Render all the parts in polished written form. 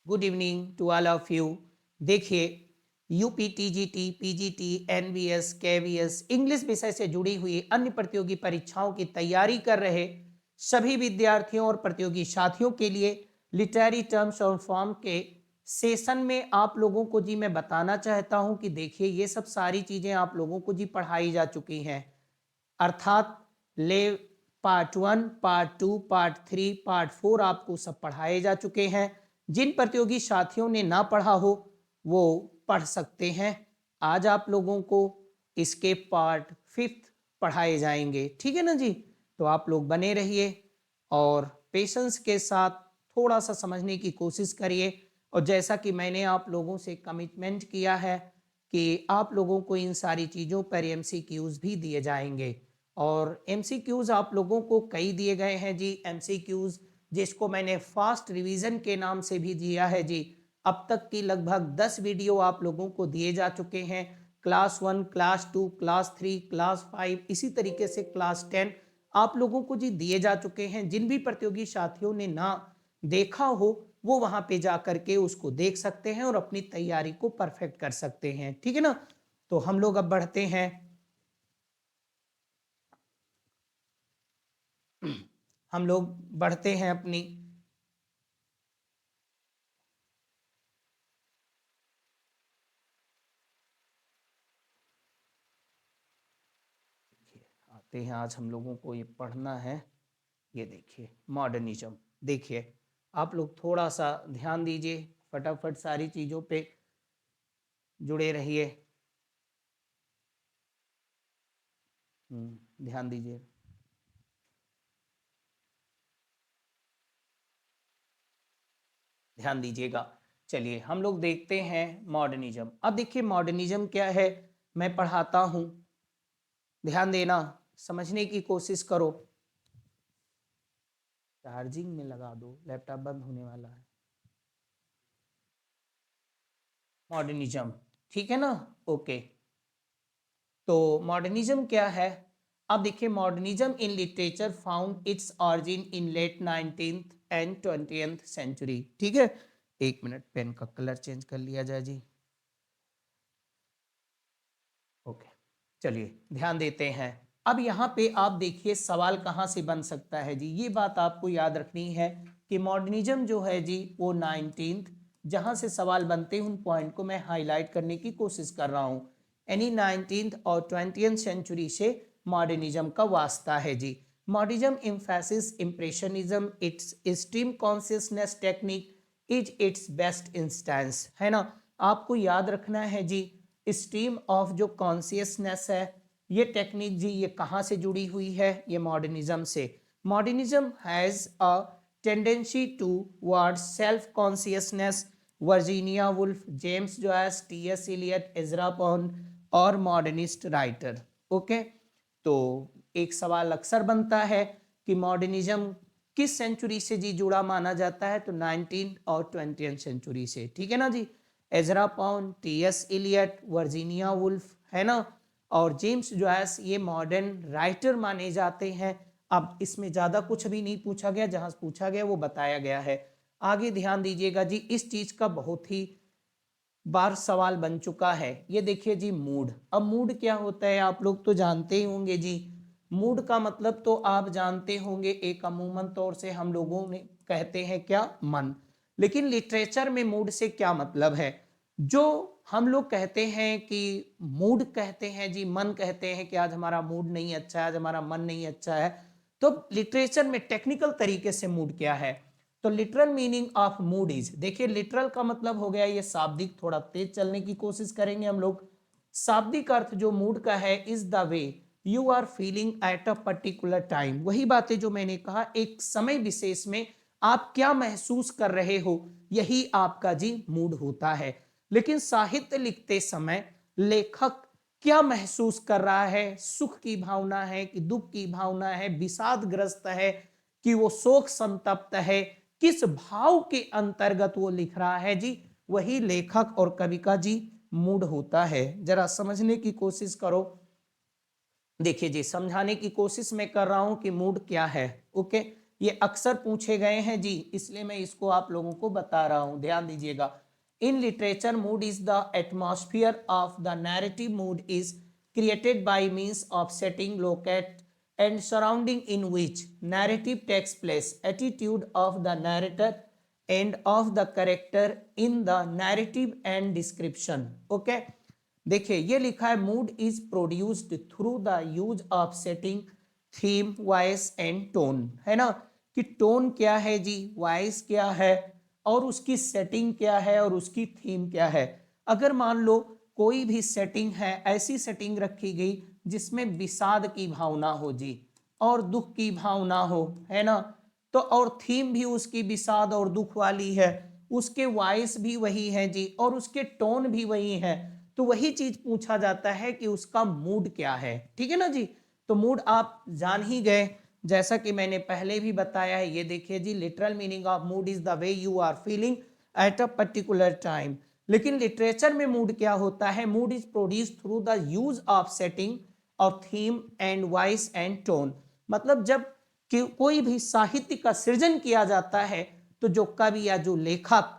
Good evening to all of you. देखिए, UP TGT, PGT, NVS, KVS, English विषय से जुड़ी हुई अन्य प्रतियोगी परीक्षाओं की तैयारी कर रहे सभी विद्यार्थियों और प्रतियोगी साथियों के लिए लिटरेरी टर्म्स और फॉर्म के सेशन में आप लोगों को जी मैं बताना चाहता हूं कि देखिए, ये सब सारी चीजें आप लोगों को जी पढ़ाई जा चुकी हैं। अर्थात ले पार्ट 1, पार्ट 2, पार्ट 3, पार्ट 4 आपको सब पढ़ाए जा चुके हैं। जिन प्रतियोगी साथियों ने ना पढ़ा हो वो पढ़ सकते हैं। आज आप लोगों को इसके पार्ट 5 पढ़ाए जाएंगे, ठीक है ना जी। तो आप लोग बने रहिए और पेशेंस के साथ थोड़ा सा समझने की कोशिश करिए। और जैसा कि मैंने आप लोगों से कमिटमेंट किया है कि आप लोगों को इन सारी चीज़ों पर एमसीक्यूज भी दिए जाएंगे। और एमसीक्यूज आप लोगों को कई दिए गए हैं जी। एमसीक्यूज जिसको मैंने फास्ट रिवीजन के नाम से भी दिया है जी। अब तक की लगभग 10 वीडियो आप लोगों को दिए जा चुके हैं। क्लास 1, क्लास 2, क्लास 3, क्लास 5, इसी तरीके से क्लास 10 आप लोगों को जी दिए जा चुके हैं। जिन भी प्रतियोगी साथियों ने ना देखा हो वो वहां पे जा करके उसको देख सकते हैं और अपनी तैयारी को परफेक्ट कर सकते हैं, ठीक है ना। तो हम लोग अब बढ़ते हैं। हम लोग बढ़ते हैं अपनी आते हैं। आज हम लोगों को ये पढ़ना है। ये देखिए मॉडर्निज्म। देखिए, आप लोग थोड़ा सा ध्यान दीजिए, फटाफट सारी चीज़ों पे जुड़े रहिए। ध्यान दीजिए। ध्यान दीजिएगा। चलिए हम लोग देखते हैं मॉडर्निज्म। अब देखिए मॉडर्निज्म क्या है, मैं पढ़ाता हूं, ध्यान देना, समझने की कोशिश करो। चार्जिंग में लगा दो, लैपटॉप बंद होने वाला है। मॉडर्निज्म, ठीक है ना। ओके, तो मॉडर्निज्म क्या है। अब देखिए, modernism in literature found its origin in late 19th and 20th century. ठीक है, एक मिनट, पेन का कलर चेंज कर लिया जाए जी। ओके, चलिए ध्यान देते हैं। अब यहाँ पे आप देखिए सवाल कहाँ से बन सकता है जी। ये बात आपको याद रखनी है कि मॉडर्निज्म जो है जी वो 19th, जहाँ से सवाल बनते हैं उन पॉइंट को मैं हाईलाइट करने की कोशिश कर रहा हूँ। यानी 19th और 20th सेंचुरी से मॉडर्निज्म का वास्ता है जी। Modernism emphasis impressionism its stream consciousness technique is its best instance, है ना। आपको याद रखना है जी, स्ट्रीम ऑफ जो कॉन्शियसनेस है ये टेक्निक जी ये कहाँ से जुड़ी हुई है, ये मॉडर्निज्म से। Modernism has a tendency towards self consciousness. Virginia Woolf, James Joyce, T S. Eliot, Ezra Pound और मॉडर्निस्ट राइटर। ओके, तो एक सवाल अक्सर बनता है कि मॉडर्निज्म किस सेंचुरी से जी जुड़ा माना जाता है, तो 19 और 20 सेंचुरी से, ठीक है ना जी। Ezra Pound, T S. Eliot, Virginia Woolf, है ना, और जेम्स जॉयस ये मॉडर्न राइटर माने जाते हैं। अब इसमें ज्यादा कुछ भी नहीं पूछा गया, जहां पूछा गया वो बताया गया है। आगे ध्यान दीजिएगा जी, इस चीज का बहुत ही बार सवाल बन चुका है। ये देखिए जी मूड। अब मूड क्या होता है आप लोग तो जानते ही होंगे जी। मूड का मतलब तो आप जानते होंगे, एक अमूमन तौर से हम लोगों ने कहते हैं क्या, मन। लेकिन लिटरेचर में मूड से क्या मतलब है। जो हम लोग कहते हैं कि मूड कहते हैं जी, मन कहते हैं कि आज हमारा मूड नहीं अच्छा है, आज हमारा मन नहीं अच्छा है। तो लिटरेचर में टेक्निकल तरीके से मूड क्या है, तो literal meaning of mood is, देखिए लिटरल का मतलब हो गया ये शाब्दिक, थोड़ा तेज चलने की कोशिश करेंगे हम लोग। शाब्दिक अर्थ जो मूड का है, is the way you are feeling at a particular time. वही बातें जो मैंने कहा, एक समय विशेष में आप क्या महसूस कर रहे हो, यही आपका जी मूड होता है। लेकिन साहित्य लिखते समय लेखक क्या महसूस कर रहा है, सुख की भावना है कि दुख की भावना है, विषादग्रस्त है कि वो शोक संतप्त है, किस भाव के अंतर्गत वो लिख रहा है जी, वही लेखक और कवि का जी मूड होता है। जरा समझने की कोशिश करो। देखिए जी, समझाने की कोशिश मैं कर रहा हूं कि मूड क्या है। ओके, ये अक्सर पूछे गए हैं जी, इसलिए मैं इसको आप लोगों को बता रहा हूं, ध्यान दीजिएगा। In literature, mood is the atmosphere of the narrative. Mood is created by means of setting, locate and surrounding in which narrative takes place. Attitude of the narrator and of the character in the narrative and description. Okay, देखिए ये लिखा है, mood is produced through the use of setting, theme, voice and tone, है ना, कि tone क्या है जी, voice क्या है, और उसकी सेटिंग क्या है, और उसकी थीम क्या है। अगर मान लो कोई भी सेटिंग है, ऐसी सेटिंग रखी गई जिसमें विषाद की भावना हो जी, और दुख की भावना हो, है ना, तो और थीम भी उसकी विषाद और दुख वाली है, उसके वॉइस भी वही है जी, और उसके टोन भी वही है, तो वही चीज पूछा जाता है कि उसका मूड क्या है। ठीक है ना जी, तो मूड आप जान ही गए, जैसा कि मैंने पहले भी बताया है। ये देखिए जी, literal meaning of mood is the way you are feeling at a particular time. लेकिन लिटरेचर में मूड क्या होता है, mood is produced through the use of setting और theme and voice and tone. मतलब जब कि कोई भी साहित्य का सृजन किया जाता है, तो जो कवि या जो लेखक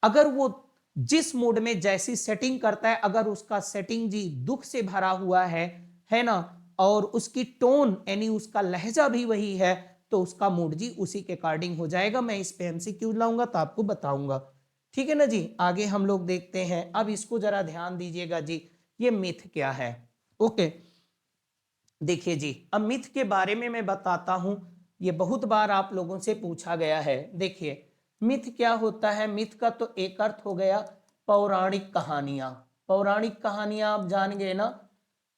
अगर वो जिस मूड में जैसी सेटिंग करता है, अगर उसका सेटिंग जी दुख से भरा हुआ है ना, और उसकी टोन यानी उसका लहजा भी वही है, तो उसका मूड जी उसी के अकॉर्डिंग हो जाएगा। मैं इस पे एमसीक्यू लाऊंगा तो आपको बताऊंगा। ठीक है ना जी, आगे हम लोग देखते हैं। अब इसको जरा ध्यान दीजिएगा जी, ये मिथ क्या है। ओके, देखिए जी, अब मिथ के बारे में मैं बताता हूं, ये बहुत बार आप लोगों से पूछा गया है। देखिए मिथ क्या होता है, मिथ का तो एक अर्थ हो गया पौराणिक कहानियां। पौराणिक कहानियां आप जान गए ना,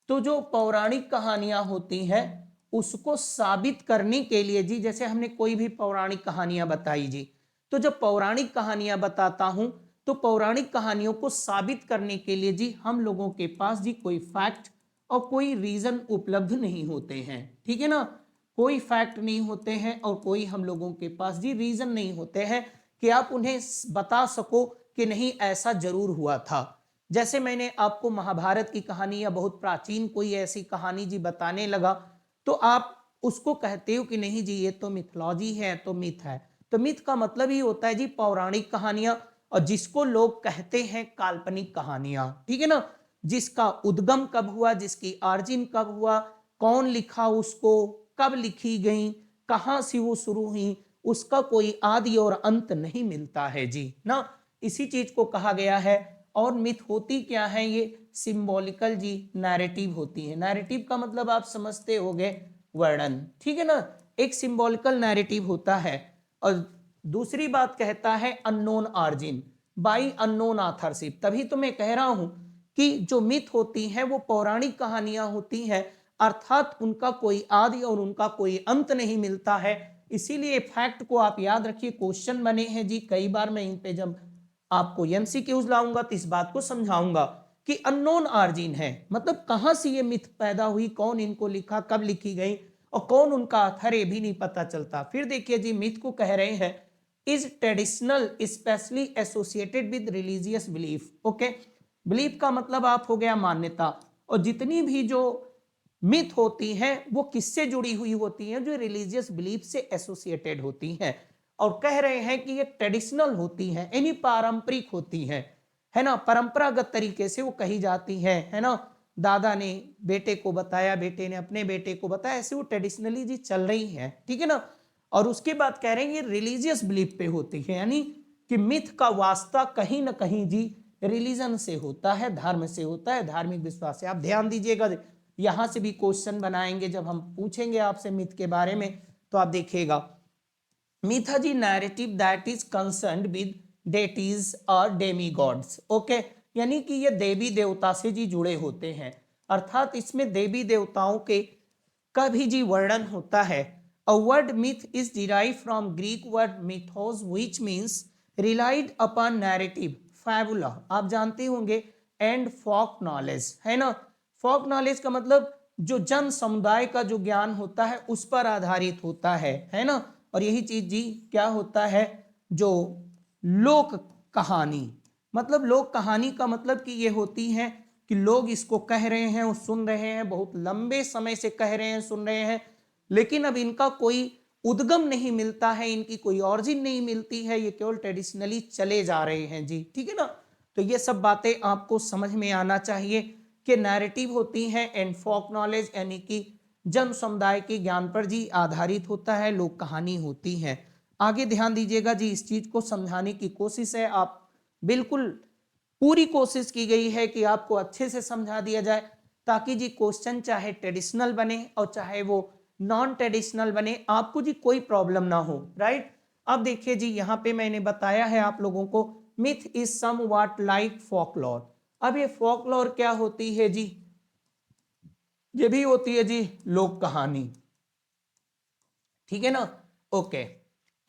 तो जो पौराणिक कहानियां होती हैं उसको साबित करने के लिए जी, जैसे हमने कोई भी पौराणिक कहानियां बताई जी, तो जब पौराणिक कहानियां बताता हूं, तो पौराणिक कहानियों को साबित करने के लिए जी हम लोगों के पास जी कोई फैक्ट और कोई रीजन उपलब्ध नहीं होते हैं। ठीक है ना, कोई फैक्ट नहीं होते हैं और कोई हम लोगों के पास जी रीजन नहीं होते हैं कि आप उन्हें बता सको कि नहीं ऐसा जरूर हुआ था। जैसे मैंने आपको महाभारत की कहानी या बहुत प्राचीन कोई ऐसी कहानी जी बताने लगा, तो आप उसको कहते हो कि नहीं जी ये तो मिथोलॉजी है, तो मिथ है। तो मिथ का मतलब ही होता है जी पौराणिक कहानियां, और जिसको लोग कहते हैं काल्पनिक कहानियां। ठीक है ना, जिसका उद्गम कब हुआ, जिसकी ऑरिजिन कब हुआ, कौन लिखा उसको, कब लिखी गई, कहां से वो शुरू हुई, उसका कोई आदि और अंत नहीं मिलता है जी ना, इसी चीज को कहा गया है। और मिथ होती क्या है, ये सिंबॉलिकल जी नैरेटिव होती है। नैरेटिव का मतलब आप समझते होंगे वर्णन। ठीक है ना, एक सिंबॉलिकल नैरेटिव होता है। और दूसरी बात कहता है unknown origin by unknown authorship. तभी तो मैं कह रहा हूं कि जो मिथ होती हैं वो पौराणिक कहानियां होती हैं, अर्थात उनका कोई आदि और उनका कोई अंत नहीं मिलता है। इसीलिए फैक्ट को आप याद रखिए, क्वेश्चन बने हैं जी कई बार। मैं इन पे जब आपको एमसीक्यूज लाऊंगा तो इस बात को समझाऊंगा कि अननोन ऑरिजिन है, मतलब कहां से ये मिथ पैदा हुई, कौन इनको लिखा, कब लिखी गई, और कौन उनका ऑथर, ये भी नहीं पता चलता। फिर देखिए जी, मिथ को कह रहे हैं is traditional specially associated with religious belief. Okay, belief का मतलब आप हो गया मान्यता, और जितनी भी जो मिथ होती हैं वो किससे जुड़ी हुई होती हैं, जो रिलीजियस बिलीफ से एसोसिएटेड होती हैं। और कह रहे हैं कि ये ट्रेडिशनल होती हैं, यानी पारंपरिक होती हैं, है ना, परंपरागत तरीके से वो कही जाती है ना, दादा ने बेटे को बताया, बेटे ने अपने बेटे को बताया, ऐसे वो ट्रेडिशनली जी चल रही है। ठीक है ना, और उसके बाद कह रहे हैं ये रिलीजियस बिलीफ पे होती है, यानी कि मिथ का वास्ता कहीं ना कहीं जी रिलीजन से होता है, धर्म से होता है, धार्मिक विश्वास से। आप ध्यान दीजिएगा, यहां से भी क्वेश्चन बनाएंगे जब हम पूछेंगे आपसे मिथ के बारे में, तो आप देखिएगा mythology narrative that is concerned with deities और demigods। ओके, यानी कि ये देवी देवता से जी जुड़े होते हैं, अर्थात इसमें देवी देवताओं के का भी जी वर्णन होता है। A word myth is derived from Greek word mythos which means relied upon narrative, fabula आप जानते होंगे, एंड फोक नॉलेज, है ना। फोक नॉलेज का मतलब जो जन समुदाय का जो ज्ञान होता है उस पर आधारित होता है ना। और यही चीज जी क्या होता है, जो लोक कहानी, मतलब लोक कहानी का मतलब कि ये होती है कि लोग इसको कह रहे हैं और सुन रहे हैं, बहुत लंबे समय से कह रहे हैं, सुन रहे हैं, लेकिन अब इनका कोई उद्गम नहीं मिलता है, इनकी कोई ऑरिजिन नहीं मिलती है, ये केवल ट्रेडिशनली चले जा रहे हैं जी, ठीक है ना। तो ये सब बातें आपको समझ में आना चाहिए कि नैरेटिव होती हैं एंड फोक नॉलेज यानी कि जन समुदाय के ज्ञान पर जी आधारित होता है, लोक कहानी होती है। आगे ध्यान दीजिएगा जी, इस चीज को समझाने की कोशिश है, आप बिल्कुल पूरी कोशिश की गई है कि आपको अच्छे से समझा दिया जाए, ताकि जी क्वेश्चन चाहे ट्रेडिशनल बने और चाहे वो नॉन ट्रेडिशनल बने, आपको जी कोई प्रॉब्लम ना हो, राइट। अब देखिए जी, यहाँ पे मैंने बताया है आप लोगों को, myth is somewhat like folklore. अब ये फोकलॉर क्या होती है जी, ये भी होती है जी लोक कहानी, ठीक है ना, ओके।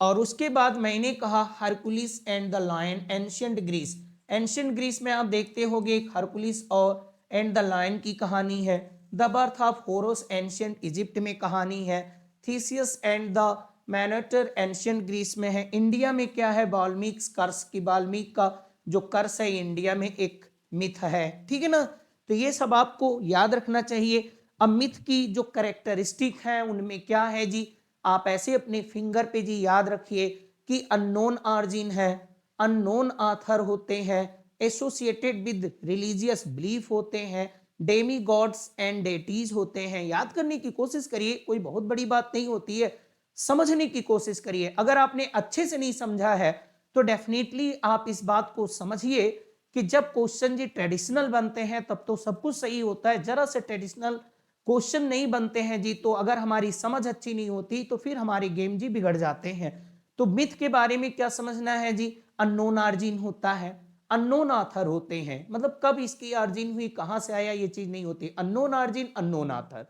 और उसके बाद मैंने कहा Hercules and the lion, ancient Greece. Ancient Greece में आप देखते होंगे एक हरकुलिस और एंड द लायन की कहानी है। The birth of Horus ancient Egypt में कहानी है। Theseus and the Minotaur ancient Greece में है। इंडिया में क्या है, वाल्मीकि कर्स की, वाल्मीकि का जो कर्स है इंडिया में एक मिथ है, ठीक है ना। तो ये सब आपको याद रखना चाहिए। अब मिथ की जो कैरेक्टरिस्टिक है उनमें क्या है जी, आप ऐसे अपने फिंगर पे जी याद रखिए कि अननोन ऑरिजिन है, अननोन आथर होते हैं, एसोसिएटेड विद रिलीजियस बिलीफ होते हैं, डेमी गॉड्स एंड डेटीज होते हैं। याद करने की कोशिश करिए, कोई बहुत बड़ी बात नहीं होती है, समझने की कोशिश करिए। अगर आपने अच्छे से नहीं समझा है तो डेफिनेटली आप इस बात को समझिए कि जब क्वेश्चन जी ट्रेडिशनल बनते हैं तब तो सब कुछ सही होता है, जरा से ट्रेडिशनल क्वेश्चन नहीं बनते हैं जी, तो अगर हमारी समझ अच्छी नहीं होती तो फिर हमारे गेम जी बिगड़ जाते हैं। तो मिथ के बारे में क्या समझना है जी, अननोन ऑरिजिन होता है, अननोन ऑथर होते हैं, मतलब कब इसकी ऑरिजिन हुई, कहां से आया, ये चीज नहीं होती, अननोन ऑरिजिन अननोन ऑथर।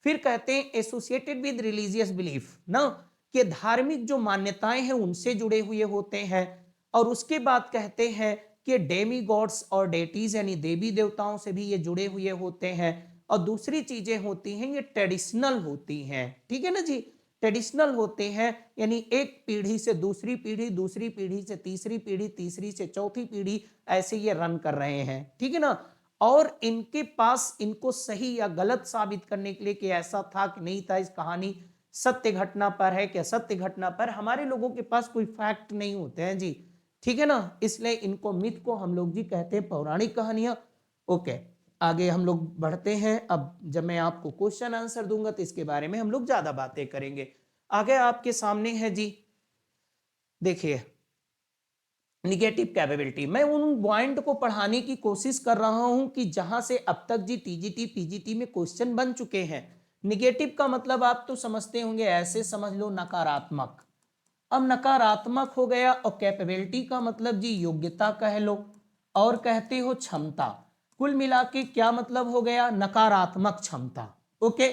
फिर कहते हैं एसोसिएटेड विद रिलीजियस बिलीफ ना, कि धार्मिक जो मान्यताएं हैं उनसे जुड़े हुए होते हैं। और उसके बाद कहते हैं कि डेमी गॉड्स और डेटीज यानी देवी देवताओं से भी ये जुड़े हुए होते हैं। और दूसरी चीजें होती हैं ये ट्रेडिशनल होती हैं, ठीक है ना जी, ट्रेडिशनल होते हैं यानी एक पीढ़ी से दूसरी पीढ़ी, दूसरी पीढ़ी से तीसरी पीढ़ी, तीसरी से चौथी पीढ़ी, ऐसे ये रन कर रहे हैं, ठीक है ना। और इनके पास इनको सही या गलत साबित करने के लिए कि ऐसा था कि नहीं था, इस कहानी सत्य घटना पर है क्या, सत्य घटना पर, हमारे लोगों के पास कोई फैक्ट नहीं होते हैं जी, ठीक है ना। इसलिए इनको मिथ को हम लोग जी कहते हैं पौराणिक कहानियां। ओके, आगे हम लोग बढ़ते हैं। अब जब मैं आपको क्वेश्चन आंसर दूंगा तो इसके बारे में हम लोग ज्यादा बातें करेंगे। आगे आपके सामने है जी, देखिए निगेटिव कैपेबिलिटी। मैं उन पॉइंट को पढ़ाने की कोशिश कर रहा हूं कि जहां से अब तक जी टीजीटी पीजीटी में क्वेश्चन बन चुके हैं। निगेटिव का मतलब आप तो समझते होंगे, ऐसे समझ लो नकारात्मक। अब नकारात्मक हो गया, और कैपेबिलिटी का मतलब जी योग्यता कह लो, और कहते हो क्षमता। कुल मिला के क्या मतलब हो गया, नकारात्मक क्षमता। ओके,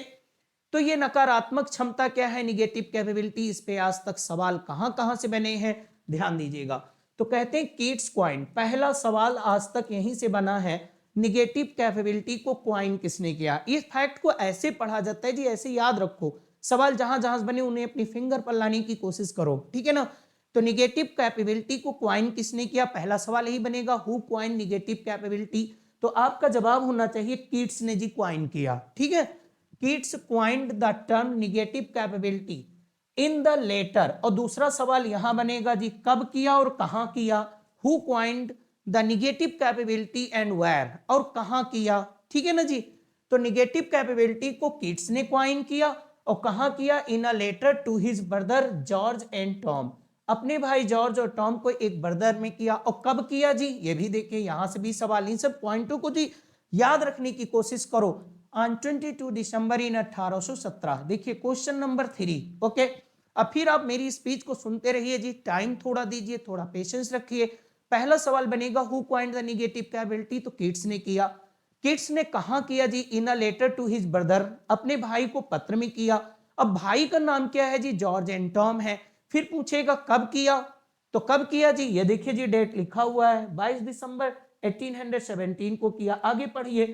तो ये नकारात्मक क्षमता क्या है, निगेटिव कैपेबिलिटी, इस पे आज तक सवाल कहां कहां से बने हैं, ध्यान दीजिएगा। तो कहते हैं किट्स क्वाइन, पहला सवाल आज तक यहीं से बना है, निगेटिव कैपेबिलिटी को क्वाइन किसने किया। इस फैक्ट को ऐसे पढ़ा जाता है जी, ऐसे याद रखो, सवाल जहां जहां बने उन्हें अपनी फिंगर पर लाने की कोशिश करो, ठीक है ना। तो निगेटिव कैपेबिलिटी को क्वाइन किसने किया, पहला सवाल यही बनेगा, हु क्वाइन निगेटिव कैपेबिलिटी। तो आपका जवाब होना चाहिए किट्स ने जी क्वाइन किया, ठीक है। Keats coined the term negative capability in the letter. और दूसरा सवाल यहां बनेगा जी, कब किया और कहां किया, who coined the negative capability and where, और कहां किया, ठीक है ना जी। तो निगेटिव कैपेबिलिटी को किट्स ने क्वाइन किया, और कहां किया, in a letter to his brother George and Tom, अपने भाई जॉर्ज और टॉम को एक ब्रदर में किया। और कब किया जी, ये भी देखिए, यहां से भी सवाल, इन सब पॉइंटों को जी याद रखने की कोशिश करो। ऑन 22 दिसंबर इन 1817। देखिए क्वेश्चन नंबर 3। ओके, अब फिर आप मेरी स्पीच को सुनते रहिए जी, टाइम थोड़ा दीजिए, थोड़ा पेशेंस रखिए। पहला सवाल बनेगा, who coined the negative capability, तो किट्स ने किया। किट्स ने कहां किया जी, in a letter to his brother, अपने भाई को पत्र में किया। अब भाई का नाम क्या है जी, जॉर्ज एंड टॉम है। फिर पूछेगा कब किया, तो कब किया जी, ये देखिए जी डेट लिखा हुआ है, 22 दिसंबर 1817 को किया। आगे पढ़िए,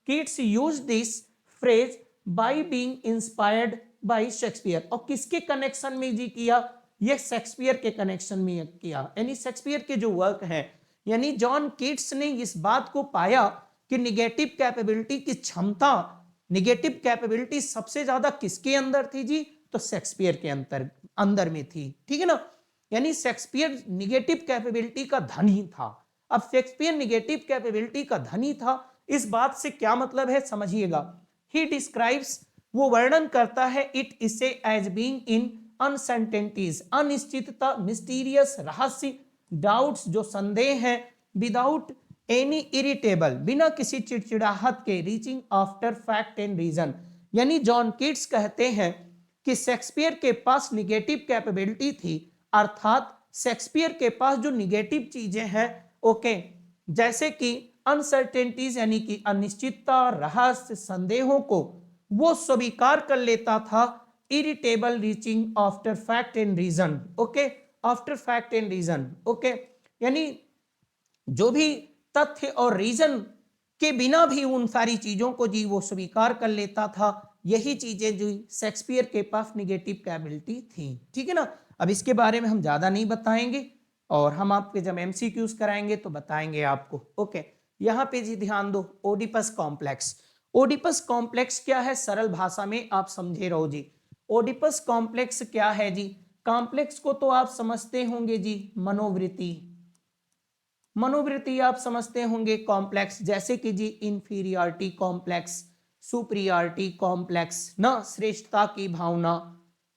Keats use this phrase by being inspired by Shakespeare, और किसके कनेक्शन में जी किया, ये शेक्सपियर के कनेक्शन में किया, यानी शेक्सपियर के जो वर्क है, यानी जॉन किट्स ने इस बात को पाया कि निगेटिव कैपेबिलिटी की क्षमता, निगेटिव कैपेबिलिटी सबसे ज्यादा किसके अंदर थी जी, तो शेक्सपियर के अंदर अंदर में थी, ठीक है ना। यानी शेक्सपियर निगेटिव कैपेबिलिटी का धनी था। अब शेक्सपियर निगेटिव कैपेबिलिटी का धनी था, इस बात से क्या मतलब है समझिएगा। ही डिस्क्राइब्स, वो वर्णन करता है, इट इसे एज बीइंग इन अनसर्टेनिटीज, अनिश्चितता, मिस्टीरियस, रहस्य, डाउट्स जो संदेह है, विदाउट एनी इरिटेबल, बिना किसी चिड़चिड़ाहट के, reaching after fact and reason. यानी जॉन कीट्स कहते हैं कि शेक्सपियर के पास निगेटिव कैपेबिलिटी थी, अर्थात शेक्सपियर के पास जो निगेटिव चीजें हैं, ओके, जैसे कि अनसर्टेनिटीज यानी कि अनिश्चितता, रहस्य, संदेहों को वो स्वीकार कर लेता था, irritable, reaching after fact and reason, okay, after fact and reason, okay, यानी जो भी तथ्य और रीजन के बिना भी उन सारी चीजों को जी वो स्वीकार कर लेता था। यही चीजें जो शेक्सपियर के पास निगेटिव कैपेबिलिटी थी, ठीक है ना। अब इसके बारे में हम ज्यादा नहीं बताएंगे, और हम आपके जब एमसीक्यूज कराएंगे तो बताएंगे आपको, ओके। यहाँ पे जी ध्यान दो, ओडिपस कॉम्प्लेक्स। ओडिपस कॉम्प्लेक्स क्या है, सरल भाषा में आप समझे रहो जी। ओडिपस कॉम्प्लेक्स क्या है जी, कॉम्प्लेक्स को तो आप समझते होंगे जी, मनोवृत्ति, मनोवृत्ति आप समझते होंगे कॉम्प्लेक्स, जैसे कि जी इंफीरियरिटी कॉम्प्लेक्स, सुपरियरिटी कॉम्प्लेक्स ना, श्रेष्ठता की भावना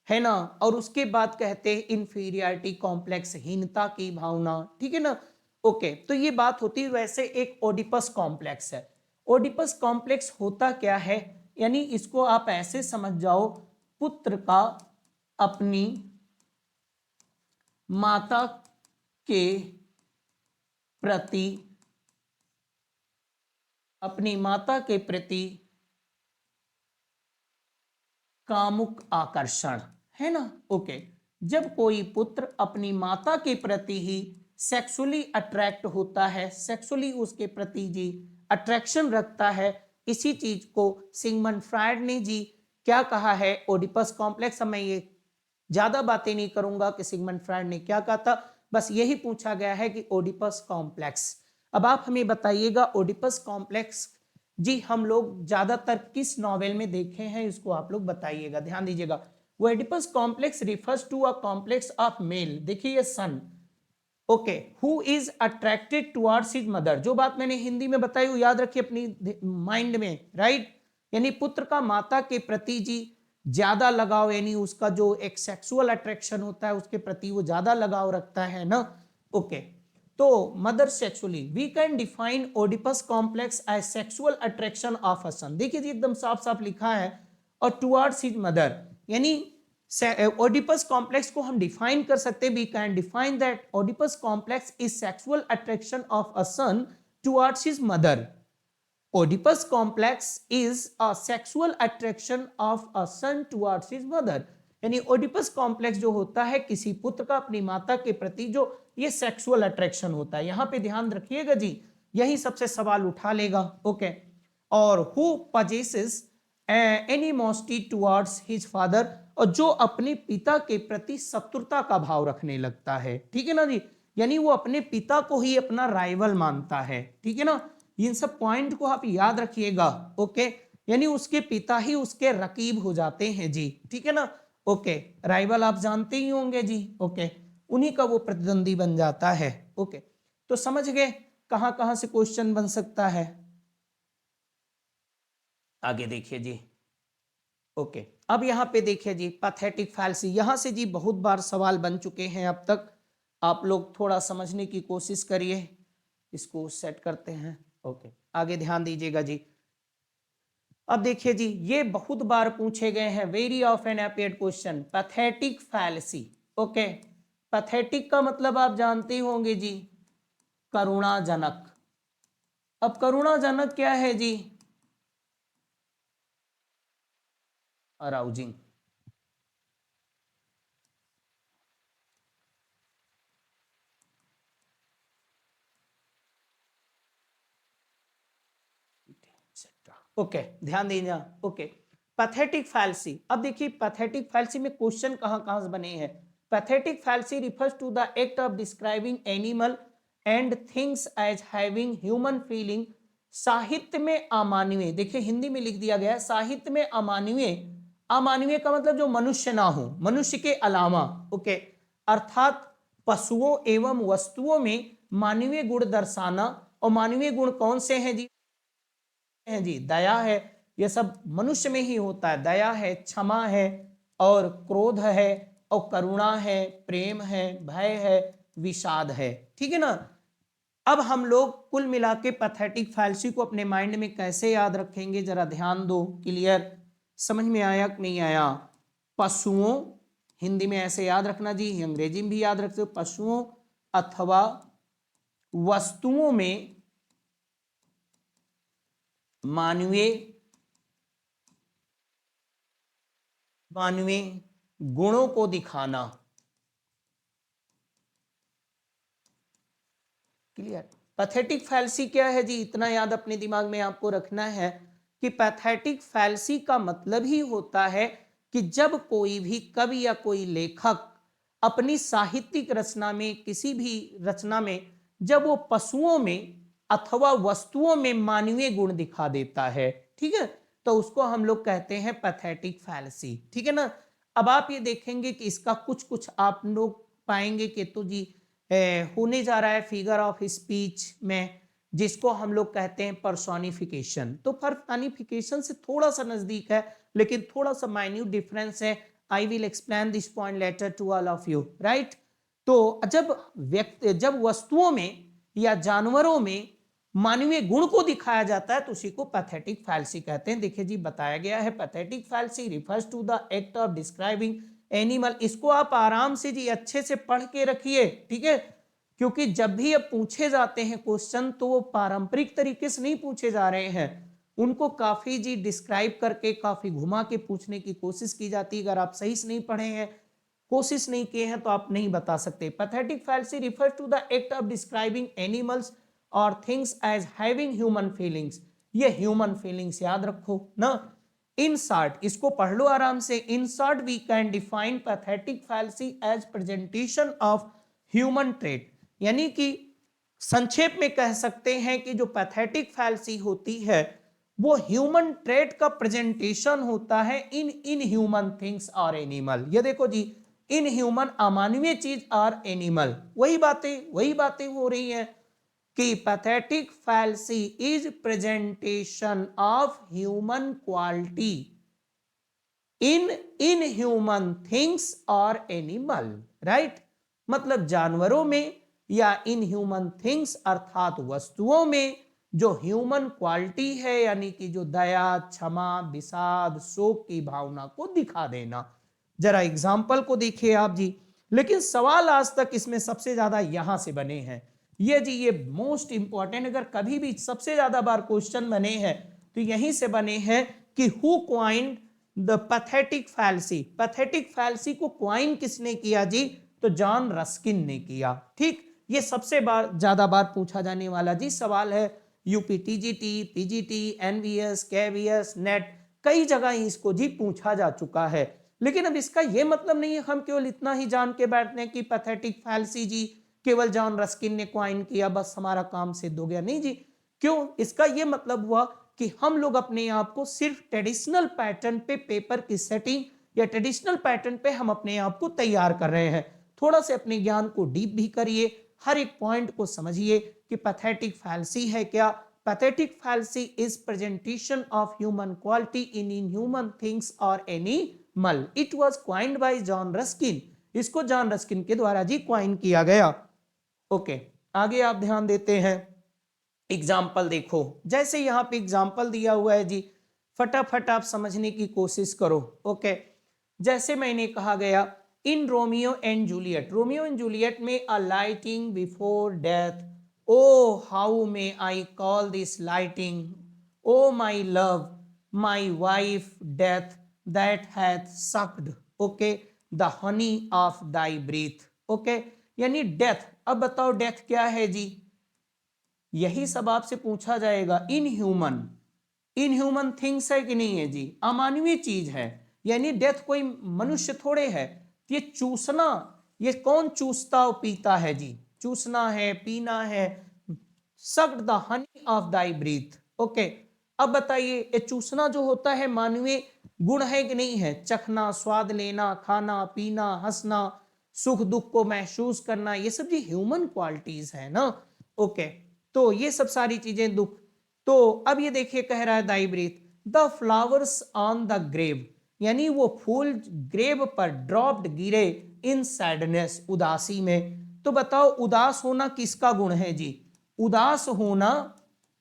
है ना, और उसके बाद कहते हैं इंफीरियरिटी कॉम्प्लेक्स, हीनता की भावना, ठीक है ना, ओके। तो ये बात होती है, वैसे एक ओडिपस कॉम्प्लेक्स है। ओडिपस कॉम्प्लेक्स होता क्या है, यानी इसको आप ऐसे समझ जाओ, पुत्र का अपनी माता के प्रति, अपनी माता के प्रति कामुक आकर्षण, है ना, ओके। जब कोई पुत्र अपनी माता के प्रति ही सेक्सुअली अट्रैक्ट होता है, सेक्सुअली उसके प्रति जी अट्रैक्शन रखता है, इसी चीज को सिगमंड फ्रायड ने जी क्या कहा है, ओडिपस कॉम्प्लेक्स। मैं ये ज्यादा बातें नहीं करूंगा कि सिगमंड फ्रायड ने क्या कहा था, बस यही पूछा गया है कि ओडिपस कॉम्प्लेक्स। अब आप हमें बताइएगा ओडिपस कॉम्प्लेक्स जी हम लोग ज्यादातर किस नॉवेल में देखे हैं, इसको आप लोग बताइएगा, ध्यान दीजिएगा। Oedipus complex refers to a complex of male, देखिए ये son, okay, who is attracted towards his mother, जो बात मैंने हिंदी में बताई वो याद रखिए अपनी माइंड में, राइट। यानी पुत्र का माता के प्रति जी ज्यादा लगाव, यानी उसका जो एक सेक्सुअल अट्रैक्शन होता है उसके प्रति वो ज्यादा लगाव रखता है ना, ओके। तो mother sexually, we can define Oedipus complex as sexual attraction of a son, देखिए जी एकदम साफ साफ लिखा है, और टुवर्ड्स हिज मदर, यानी ओडिपस कॉम्प्लेक्स को हम डिफाइन कर सकते हैं, we can define that Oedipus complex is sexual attraction of a son towards his mother. Oedipus complex is a sexual attraction of a son towards his mother, यानी Oedipus complex जो होता है किसी पुत्र का अपनी माता के प्रति जो ये सेक्सुअल अट्रैक्शन होता है, यहां पे ध्यान रखिएगा जी, यही सबसे सवाल उठा लेगा, ओके। और who possesses animosity towards his father, और जो अपने पिता के प्रति शत्रुता का भाव रखने लगता है, ठीक है ना जी, यानी वो अपने पिता को ही अपना राइवल मानता है, ठीक है ना। इन सब पॉइंट को आप याद रखिएगा, ओके। यानी उसके पिता ही उसके रकीब हो जाते हैं जी, ठीक है ना, ओके। राइवल आप जानते ही होंगे जी, ओके, उन्हीं का वो प्रतिद्वंदी बन जाता है, ओके। तो समझ गए कहां कहां से क्वेश्चन बन सकता है। आगे देखिए जी, ओके। अब यहां पे देखिए जी पैथेटिक फैल्सी, यहां से जी बहुत बार सवाल बन चुके हैं अब तक, आप लोग थोड़ा समझने की कोशिश करिए, इसको सेट करते हैं, ओके। आगे ध्यान दीजिएगा जी। अब देखिए जी ये बहुत बार पूछे गए हैं, very often appeared question, pathetic fallacy, okay. Pathetic का मतलब आप जानते होंगे जी, करुणाजनक। अब करुणाजनक क्या है जी, अराउजिंग, ओके, ध्यान दीजिए, ओके। पैथेटिक फैल्सी, अब देखिए पैथेटिक फैल्सी में क्वेश्चन कहां कहां से बने हैं। Pathetic fallacy refers to the act of describing animal and things as having human feeling, साहित्य में अमानवीय, देखिए हिंदी में लिख दिया गया है, साहित्य में अमानवीय अमानवीय का मतलब जो मनुष्य ना हो, मनुष्य के अलावा, ओके। अर्थात पशुओं एवं वस्तुओं में मानवीय गुण दर्शाना। और मानवीय गुण कौन से हैं जी? है जी, दया है, ये सब मनुष्य में ही होता है। दया है, क्षमा है, और क्रोध है, और करुणा है, प्रेम है, भय है, विषाद है। ठीक है ना। अब हम लोग कुल मिला के पैथेटिक फैल्सी को अपने माइंड में कैसे याद रखेंगे, जरा ध्यान दो। क्लियर? समझ में आया कि नहीं आया? पशुओं, हिंदी में ऐसे याद रखना जी, अंग्रेजी में भी याद रखते हो, पशुओं अथवा वस्तुओं में मानवीय मानवीय गुणों को दिखाना। क्लियर? पैथेटिक फैल्सी क्या है जी? इतना याद अपने दिमाग में आपको रखना है कि पैथेटिक फैल्सी का मतलब ही होता है कि जब कोई भी कवि या कोई लेखक अपनी साहित्यिक रचना में, किसी भी रचना में, जब वो पशुओं में अथवा वस्तुओं में मानवीय गुण दिखा देता है, ठीक है, तो उसको हम लोग कहते हैं पैथेटिक फैल्सी। ठीक है ना। अब आप ये देखेंगे कि इसका कुछ कुछ आप लोग पाएंगे कि तो जी होने जा रहा है फिगर ऑफ स्पीच में, जिसको हम लोग कहते हैं पर्सोनिफिकेशन। तो पर्सोनिफिकेशन से थोड़ा सा नजदीक है, लेकिन थोड़ा सा माइन्यूट डिफरेंस है। I will explain this point later to all of you, right. तो जब वस्तुओं में या जानवरों में मानवीय गुण को दिखाया जाता है तो उसी को पैथेटिक फैल्सी कहते हैं। देखिए जी, बताया गया है pathetic fallacy refers to the act of describing animal. इसको आप आराम से जी अच्छे से पढ़ के रखिए, ठीक है, क्योंकि जब भी अब पूछे जाते हैं क्वेश्चन तो वो पारंपरिक तरीके से नहीं पूछे जा रहे हैं, उनको काफी जी डिस्क्राइब करके, काफी घुमा के पूछने की कोशिश की जाती है। अगर आप सही से नहीं पढ़े हैं, कोशिश नहीं किए हैं, तो आप नहीं बता सकते। Pathetic fallacy refers to the act of describing animals और things as having human feelings. ये ह्यूमन फीलिंग्स याद रखो ना। इन शॉर्ट, इसको पढ़ लो आराम से। In short we can define pathetic fallacy as presentation of human trait. यानी कि संक्षेप में कह सकते हैं कि जो पैथेटिक फैल्सी होती है वो ह्यूमन ट्रेट का प्रेजेंटेशन होता है इन इन ह्यूमन थिंग्स और एनिमल। ये देखो जी, इन ह्यूमन अमानवीय चीज और एनिमल, वही बातें हो रही हैं कि pathetic fallacy is presentation of human quality in in human things और एनिमल, राइट। मतलब जानवरों में या इन ह्यूमन थिंग्स अर्थात वस्तुओं में जो ह्यूमन क्वालिटी है, यानी कि जो दया, क्षमा, विषाद, शोक की भावना को दिखा देना। जरा एग्जाम्पल को देखिए आप जी। लेकिन सवाल आज तक इसमें सबसे ज्यादा यहां से बने हैं, ये जी, ये मोस्ट इंपॉर्टेंट। अगर कभी भी सबसे ज्यादा बार क्वेश्चन बने हैं तो यहीं से बने हैं कि who coined the pathetic fallacy. Pathetic fallacy को क्वाइन किसने किया जी? तो जॉन रस्किन ने किया। ठीक, ये सबसे ज्यादा बार पूछा जाने वाला जी सवाल है। UPTGT, PGT, NVS, KVS, NET, कई जगह इसको जी पूछा जा चुका है। लेकिन अब इसका यह मतलब नहीं है हम केवल इतना ही जान के बैठने की पैथेटिक फैल्सी जी केवल जॉन रस्किन ने क्वाइन किया, बस हमारा काम सिद्ध हो गया। नहीं जी। क्यों? इसका यह मतलब हुआ कि हम लोग अपने आप को सिर्फ ट्रेडिशनल पैटर्न पे, पेपर की सेटिंग या ट्रेडिशनल पैटर्न पे हम अपने आप को तैयार कर रहे हैं। थोड़ा से अपने ज्ञान को डीप भी करिए, हर एक पॉइंट को समझिए कि पैथेटिक फैल्सी है क्या। Pathetic fallacy is presentation of human quality in human things और animal. It was coined by John Ruskin. इसको जॉन रस्किन के द्वारा जी क्वाइन किया गया। ओके, आगे आप ध्यान देते हैं। एग्जाम्पल देखो, जैसे यहां पे एग्जाम्पल दिया हुआ है जी, फटाफट आप समझने की कोशिश करो। ओके, जैसे मैंने कहा गया, in Romeo and Juliet, Romeo and Juliet में a lighting before death, O how may I call this lighting, O my love, my wife death that hath sucked, okay, the honey of thy breath. Okay, यानी death. अब बताओ death क्या है जी? यही सब आपसे पूछा जाएगा। इन ह्यूमन थिंग्स है कि नहीं है जी? अमानवीय चीज है, यानी डेथ कोई मनुष्य थोड़े है। ये चूसना, ये कौन चूसता और पीता है जी? चूसना है, पीना है। Sucked the honey of thy breath. Okay, अब बताइए, ये चूसना जो होता है मानवीय गुण है कि नहीं है? चखना, स्वाद लेना, खाना पीना, हंसना, सुख दुख को महसूस करना, ये सब जी ह्यूमन क्वालिटीज है ना। ओके, तो ये सब सारी चीजें दुख। तो अब ये देखिए कह रहा है thy breath, the flowers on the grave, यानी वो फूल ग्रेव पर ड्रॉप्ड गिरे इन सैडनेस, उदासी में। तो बताओ उदास होना किसका गुण है जी? उदास होना,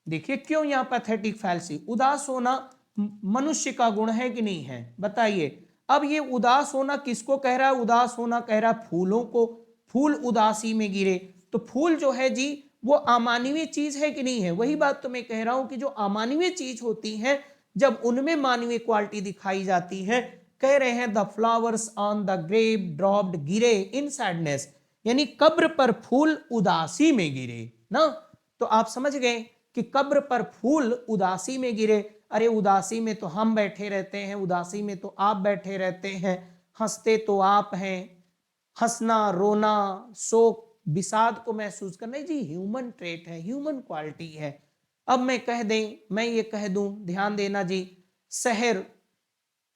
देखिए क्यों यहाँ पैथेटिक फैल्सी, उदास होना मनुष्य का गुण है कि नहीं है? बताइए। अब ये उदास होना किसको कह रहा है? उदास होना कह रहा है फूलों को, फूल उदासी में गिरे। तो फूल जो है जी वो अमानवीय चीज है कि नहीं है? वही बात तो मैं कह रहा हूं कि जो अमानवीय चीज होती है जब उनमें मानवीय क्वालिटी दिखाई जाती है, कह रहे हैं the flowers on the grave dropped, गिरे इन सैडनेस, यानी कब्र पर फूल उदासी में गिरे ना। तो आप समझ गए कि कब्र पर फूल उदासी में गिरे। अरे उदासी में तो हम बैठे रहते हैं, उदासी में तो आप बैठे रहते हैं, हंसते तो आप हैं। हंसना, रोना, शोक, विषाद को महसूस करना जी ह्यूमन ट्रेट है, ह्यूमन क्वालिटी है। अब मैं ये कह दूं, ध्यान देना जी, शहर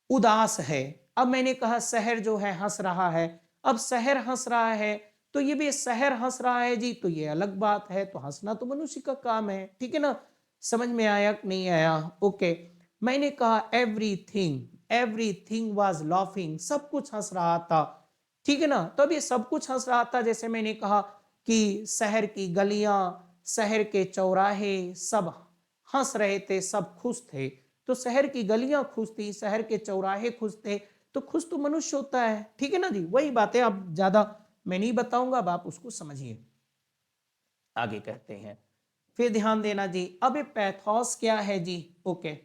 उदास है। अब मैंने कहा शहर जो है हंस रहा है। अब शहर हंस रहा है तो ये भी शहर हंस रहा है जी, तो ये अलग बात है। तो हंसना तो मनुष्य का काम है, ठीक है ना। समझ में आया कि नहीं आया? ओके, मैंने कहा एवरीथिंग वाज लाफिंग, सब कुछ हंस रहा था, ठीक है ना। तो अब ये सब कुछ हंस रहा था, जैसे मैंने कहा कि शहर की गलियां, शहर के चौराहे सब हंस रहे थे, सब खुश थे। तो शहर की गलियां खुश थी, शहर के चौराहे खुश थे, तो खुश तो मनुष्य होता है, ठीक है ना जी। वही बातें अब ज्यादा मैं नहीं बताऊंगा, अब आप उसको समझिए। आगे कहते हैं, फिर ध्यान देना जी, अब ये पैथोस क्या है जी? ओके,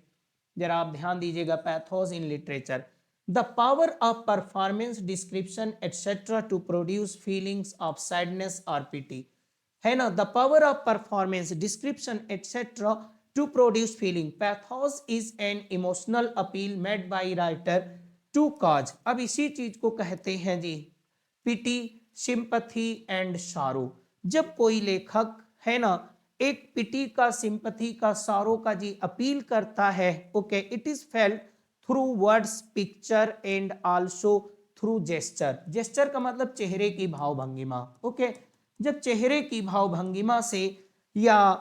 जरा आप ध्यान दीजिएगा। Pathos in literature, the power of performance, description etcetera to produce feelings of sadness और पिटी, है ना। The power of performance, description etcetera to produce feeling. Pathos is an emotional appeal made by writer to cause. अब इसी चीज को कहते हैं जी पिटी, sympathy and सारो। जब कोई लेखक है ना एक पिटी का, सिंपथी का, सारो का जी अपील करता है, okay, it is felt through words, picture and also through gesture. Gesture का मतलब चेहरे की भाव भंगिमा, ओके। जब चेहरे की भाव भंगिमा से या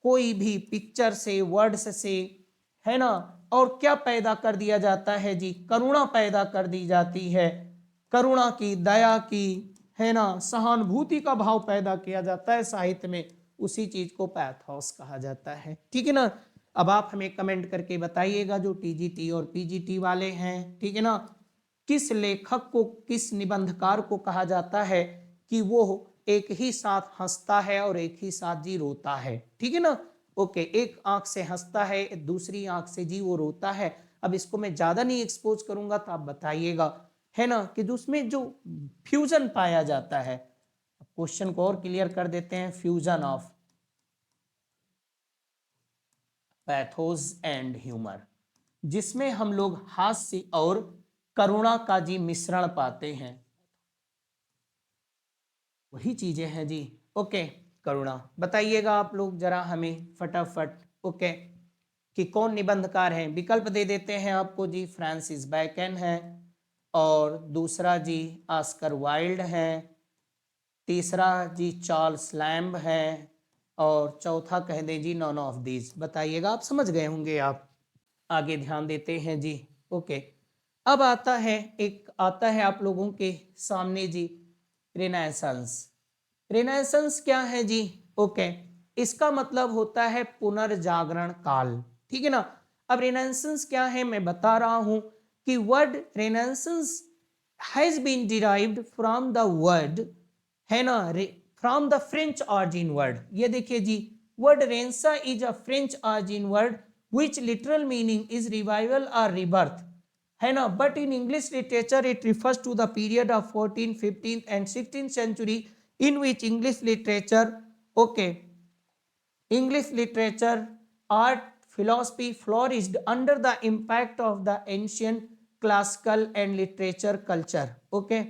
कोई भी पिक्चर से, वर्ड्स से, है ना, और क्या पैदा कर दिया जाता है जी? करुणा पैदा कर दी जाती है, करुणा की, दया की, है ना, सहानुभूति का भाव पैदा किया जाता है साहित्य में, उसी चीज को पैथोस कहा जाता है, ठीक है ना। अब आप हमें कमेंट करके बताइएगा जो टीजीटी और पीजीटी वाले हैं, ठीक है ना, किस लेखक को, किस निबंधकार को कहा जाता है कि वो एक ही साथ हंसता है और एक ही साथ जी रोता है, ठीक है ना। ओके, एक आंख से हंसता है, दूसरी आंख से जी वो रोता है। अब इसको मैं ज्यादा नहीं एक्सपोज करूंगा, तो आप बताइएगा, है ना, कि उसमें जो फ्यूजन पाया जाता है। क्वेश्चन को और क्लियर कर देते हैं, fusion of pathos and humour, जिसमें हम लोग हास्य और करुणा का जी मिश्रण पाते हैं, वही चीजें हैं जी। ओके, करुणा बताइएगा आप लोग जरा हमें फटाफट, ओके, कि कौन निबंधकार हैं। विकल्प दे देते हैं आपको जी, फ्रांसिस बैकन है, और दूसरा जी ऑस्कर वाइल्ड है, तीसरा जी चार्ल्स लैम्ब है, और चौथा कह दें जी नॉन ऑफ दीज। बताइएगा, आप समझ गए होंगे। आप आगे ध्यान देते हैं जी। ओके, अब आता है आप लोगों के सामने जी रेनेसांस। रेनेसांस क्या है जी? ओके, इसका मतलब होता है पुनर्जागरण काल, ठीक है ना। अब रेनेसांस क्या है मैं बता रहा हूं कि word renaissance has been derived from the word, है ना, from the French origin word. ये देखिए जी, word renaissance is a French origin word which literal meaning is revival or rebirth, है ना, but in English literature it refers to the period of 14th, 15th and 16th century in which English literature, art, philosophy flourished under the impact of the ancient classical and literature culture, okay.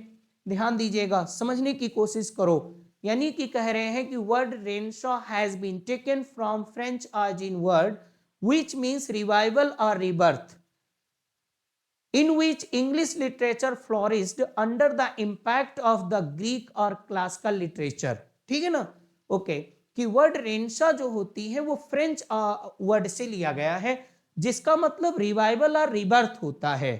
ध्यान दीजिएगा, समझने की कोशिश करो। यानी कि कह रहे हैं कि word renaissance has been taken from French origin word which means revival or rebirth, in which English literature flourished under the impact of the Greek or classical literature। ठीक है ना, ओके, कि वर्ड रेंसा जो होती है वो फ्रेंच वर्ड से लिया गया है, जिसका मतलब रिवाइवल और रिबर्थ होता है,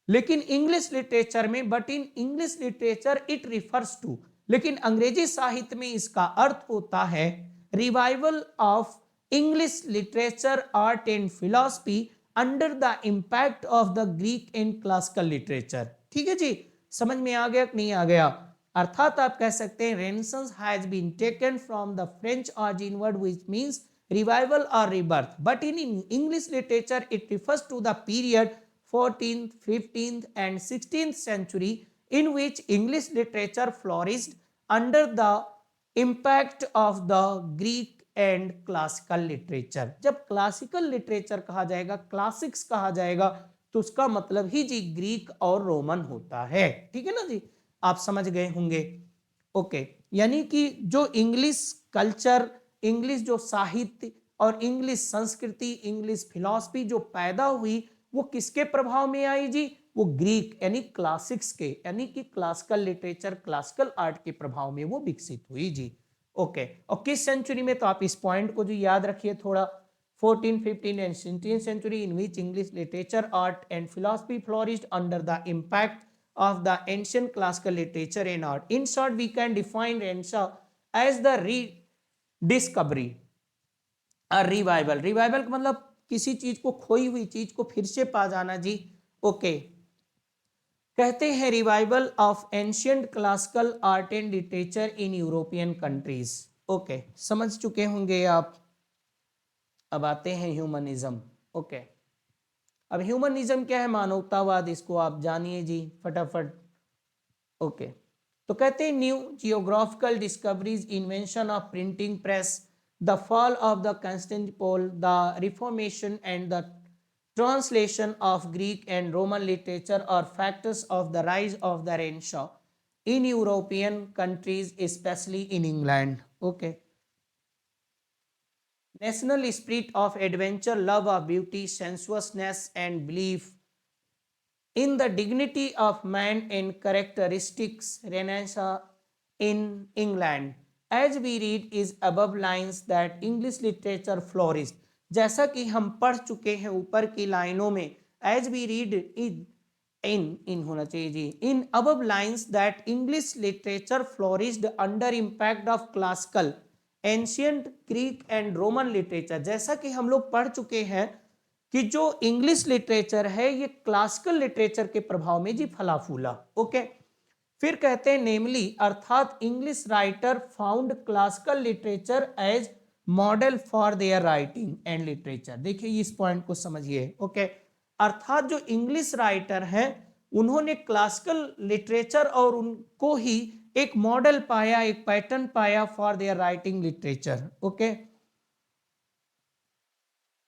लेकिन इंग्लिश लिटरेचर में, but in English literature it refers to, लेकिन अंग्रेजी साहित्य में इसका अर्थ होता है revival of English literature, art and philosophy under the impact of the Greek and classical literature. ठीक है जी, समझ में आ गया कि नहीं आ गया? अर्थात आप कह सकते हैं renaissance has been taken from the French origin word which means revival और rebirth, but in English literature it refers to the period 14th, 15th and 16th century in which English literature flourished under the impact of the Greek and classical literature. जब classical literature कहा जाएगा, classics कहा जाएगा, तो उसका मतलब ही जी Greek और Roman होता है। ठीक है ना जी, आप समझ गए होंगे। ओके, यानी कि जो इंग्लिश कल्चर, इंग्लिश जो साहित्य और इंग्लिश संस्कृति, इंग्लिश फिलॉसफी जो पैदा हुई, वो किसके प्रभाव में आई जी? वो ग्रीक यानी क्लासिक्स के, यानी कि क्लासिकल लिटरेचर, क्लासिकल आर्ट के प्रभाव में वो विकसित हुई जी। ओके, और किस सेंचुरी में? तो आप इस पॉइंट को जो याद रखिए थोड़ा, 14, 15 and 16 century in which English literature, art and philosophy flourished under the impact of the ancient classical literature and art. In short, we can define Renaissance as the rediscovery, a revival. Revival का मतलब किसी चीज को, खोई हुई चीज को फिर से पा जाना जी। ओके, कहते हैं revival of ancient classical art and literature in European countries. Okay, समझ चुके होंगे आप। अब आते हैं ह्यूमनिज्म। ओके, अब ह्यूमनिज्म क्या है? मानवतावाद, इसको आप जानिए जी फटाफट। ओके, तो कहते हैं new geographical discoveries, invention of printing press, the fall of the Constantinople, the reformation and the translation of Greek and Roman literature are factors of the rise of the Renaissance in European countries, especially in England. Okay. National spirit of adventure, love of beauty, sensuousness, and belief in the dignity of man and characteristics Renaissance in England. As we read is above lines that English literature flourished. जैसा कि हम पढ़ चुके हैं ऊपर की लाइनों में, एज वी रीड इन होना चाहिए जी, in above lines that English literature flourished under impact of classical, ancient Greek and Roman literature. जैसा कि हम लोग पढ़ चुके हैं कि जो इंग्लिश लिटरेचर है ये क्लासिकल लिटरेचर के प्रभाव में जी फला फूला। ओके, फिर कहते हैं नेमली, अर्थात English writer found classical literature as model for their writing and literature. देखिए इस पॉइंट को समझिए। ओके, अर्थात जो इंग्लिश राइटर हैं उन्होंने क्लासिकल लिटरेचर और उनको ही एक मॉडल पाया, एक पैटर्न पाया for their writing literature. Okay,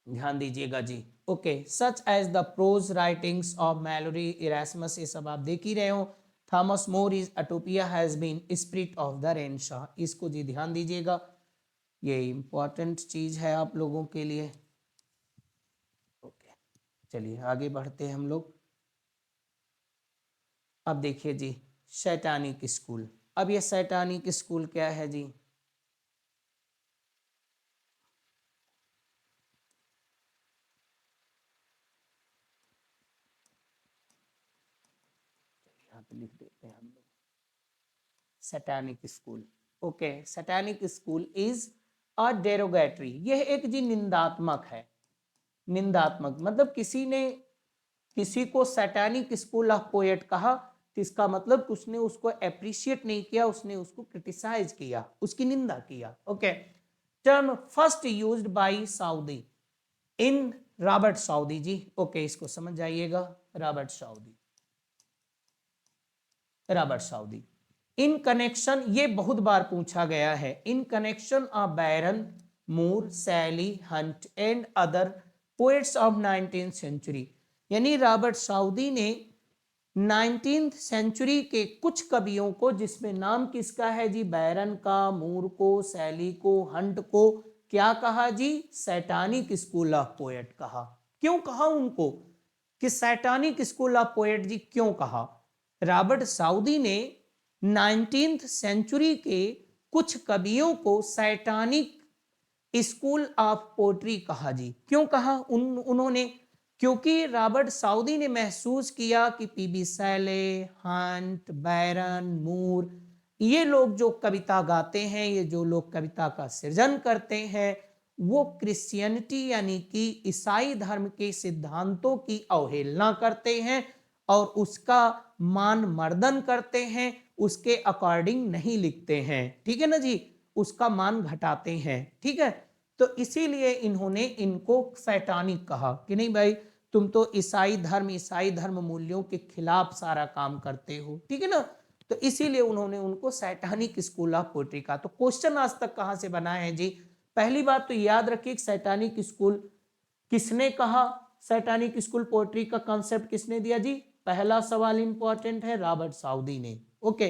ध्यान दीजिएगा जी। Okay, such as the prose writings of Malory, Erasmus, ये सब आप देख ही रहे हो। Thomas More is Utopia has been spirit of the renaissance, इसको जी ध्यान दीजिएगा, ये इंपॉर्टेंट चीज है आप लोगों के लिए। ओके, चलिए आगे बढ़ते हैं हम लोग। अब देखिए जी सैटानिक स्कूल। अब ये सैटानिक स्कूल क्या है जी? यहाँ पे लिख देते हैं हम लोग satanic school. Okay, satanic school is a derogatory, यह एक जी निंदात्मक है। निंदात्मक मतलब किसी ने किसी को सैटानिक स्कूल ऑफ पोएट कहा, तो इसका मतलब उसने उसको अप्रिशिएट नहीं किया, उसने उसको क्रिटिसाइज किया, उसकी निंदा किया। Okay, term first used by Southey in Robert Southey ji. Okay, इसको समझ जाइएगा, Robert Southey, Robert Southey. In connection, ये बहुत बार पूछा गया है, in connection of Byron, Moore, Shelley, Hunt and other poets of 19th century, यानी रॉबर्ट साउदी ने 19th सेंचुरी के कुछ कवियों को, जिसमें नाम किसका है जी? बैरन का, मूर को, सैली को, हंट को, क्या कहा जी? सैटानिक स्कूल ऑफ पोएट कहा। क्यों कहा उनको? कि सैटानिक स्कूल ऑफ पोएट जी क्यों कहा। रॉबर्ट साउदी ने 19th सेंचुरी के कुछ कवियों को सैटानिक स्कूल ऑफ पोट्री कहा जी। क्यों कहा उन्होंने? क्योंकि रॉबर्ट साउदी ने महसूस किया कि पीबी शैले, हंट, बैरन, मूर, ये लोग जो कविता गाते हैं, ये जो लोग कविता का सृजन करते हैं, वो क्रिश्चियनिटी यानी कि ईसाई धर्म के सिद्धांतों की अवहेलना करते हैं और उसका मान मर्दन करते हैं, उसके अकॉर्डिंग नहीं लिखते हैं, ठीक है ना जी, उसका मान घटाते हैं, ठीक है। तो इसीलिए इन्होंने इनको सैटानिक कहा कि नहीं भाई, तुम तो ईसाई धर्म मूल्यों के खिलाफ सारा काम करते हो, ठीक है ना। तो इसीलिए उन्होंने उनको सैटानिक स्कूल ऑफ पोएट्री का। तो क्वेश्चन आज तक कहां से बना है जी? पहली बात तो याद रखिए, सैटानिक स्कूल किसने कहा, सैटानिक स्कूल पोएट्री का कॉन्सेप्ट किसने दिया जी? पहला सवाल इंपॉर्टेंट है, रॉबर्ट साउदी ने। ओके,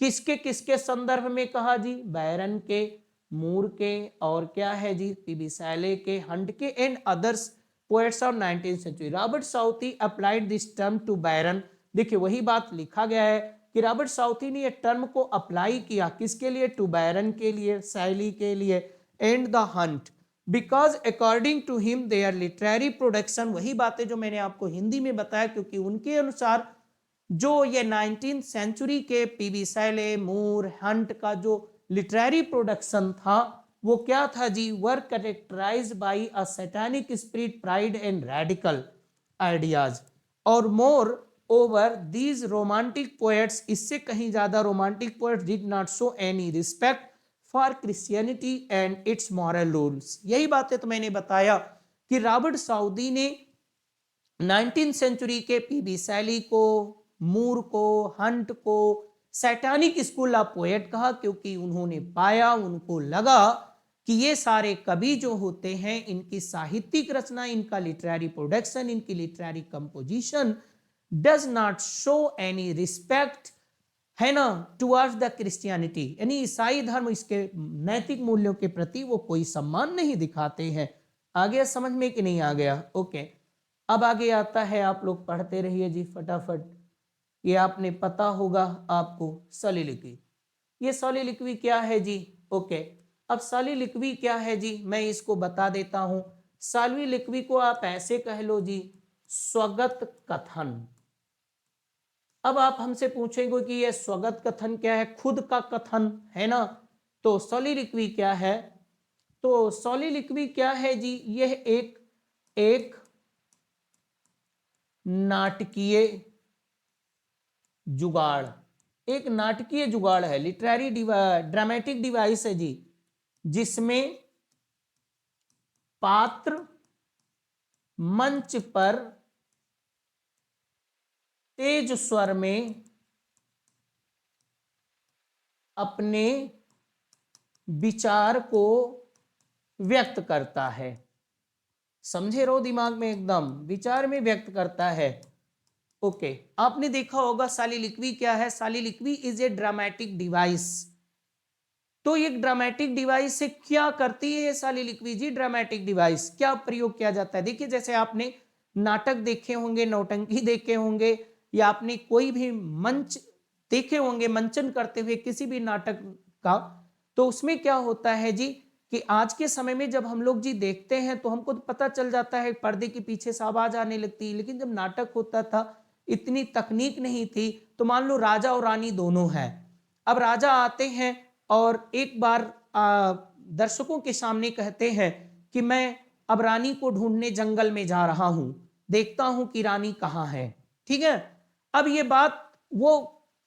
किसके किसके संदर्भ में कहा जी? बैरन के, मूर के, और क्या है जी, पीबी शैले के, हंट के and others poets of 19th century. Robert Southey applied this term to Byron. देखिए वही बात लिखा गया है कि रॉबर्ट साउदी ने ये टर्म को अप्लाई किया किसके लिए? टू बैरन के लिए, शैली के लिए and the Hunt, because according to him their literary production. वही बातें जो मैंने आपको हिंदी में बताया, क्योंकि उनके अनुसार जो ये 19th सेंचुरी के पीबी शैले, मूर, हंट का जो लिटरेरी प्रोडक्शन था वो क्या था जी? Were characterized by a satanic spirit, pride and radical ideas, और moreover these romantic poets, इससे कहीं ज्यादा romantic poets did not show any respect for Christianity and its moral rules. यही बातें तो मैंने बताया कि रॉबर्ट साउदी ने 19th सेंचुरी के पीबी शैली को, मूर को, हंट को सैटानिक स्कूल ऑफ पोएट कहा, क्योंकि उन्होंने पाया, उनको लगा कि ये सारे कवि जो होते हैं, इनकी साहित्यिक रचना, इनका लिटरेरी प्रोडक्शन, इनकी literary composition does not show any respect, है ना, टुवर्ड्स द क्रिश्चियनिटी, यानी ईसाई धर्म, इसके नैतिक मूल्यों के प्रति वो कोई सम्मान नहीं दिखाते हैं। आ गया समझ में कि नहीं आ गया? ओके, अब आगे आता है, आप लोग पढ़ते रहिए जी फटाफट। ये आपने पता होगा आपको, सॉलिलिक्वी। ये सॉलिलिक्वी क्या है जी? ओके, अब सॉलिलिक्वी क्या है जी, मैं इसको बता देता हूं। सॉलिलिक्वी को आप ऐसे कह लो जी, स्वगत कथन। अब आप हमसे पूछेंगे कि यह स्वगत कथन क्या है? खुद का कथन, है ना। तो सॉलिलिक्वी क्या है? तो सॉलिलिक्वी क्या है जी? यह एक नाटकीय जुगाड़, एक नाटकीय जुगाड़ है, लिटरेरी ड्रामेटिक डिवाइस है जी, जिसमें पात्र मंच पर तेज स्वर में अपने विचार को व्यक्त करता है। समझे रहो दिमाग में, एकदम विचार में व्यक्त करता है। ओके, आपने देखा होगा सॉलिलिक्वी क्या है? सॉलिलिक्वी इज ए ड्रामेटिक डिवाइस। तो एक ड्रामेटिक डिवाइस से क्या करती है ये सॉलिलिक्वी जी? ड्रामेटिक डिवाइस क्या प्रयोग किया जाता है? देखिए, जैसे आपने नाटक देखे होंगे, नौटंकी देखे होंगे, या आपने कोई भी मंच देखे होंगे मंचन करते हुए किसी भी नाटक का, तो उसमें क्या होता है जी कि आज के समय में जब हम लोग जी देखते हैं तो हमको तो पता चल जाता है, पर्दे के पीछे से आवाज आने लगती है। लेकिन जब नाटक होता था, इतनी तकनीक नहीं थी। तो मान लो राजा और रानी दोनों हैं। अब राजा आते हैं और एक बार दर्शकों के सामने कहते हैं कि मैं अब रानी को ढूंढने जंगल में जा रहा हूं, देखता हूं कि रानी कहां है, ठीक है। अब ये बात वो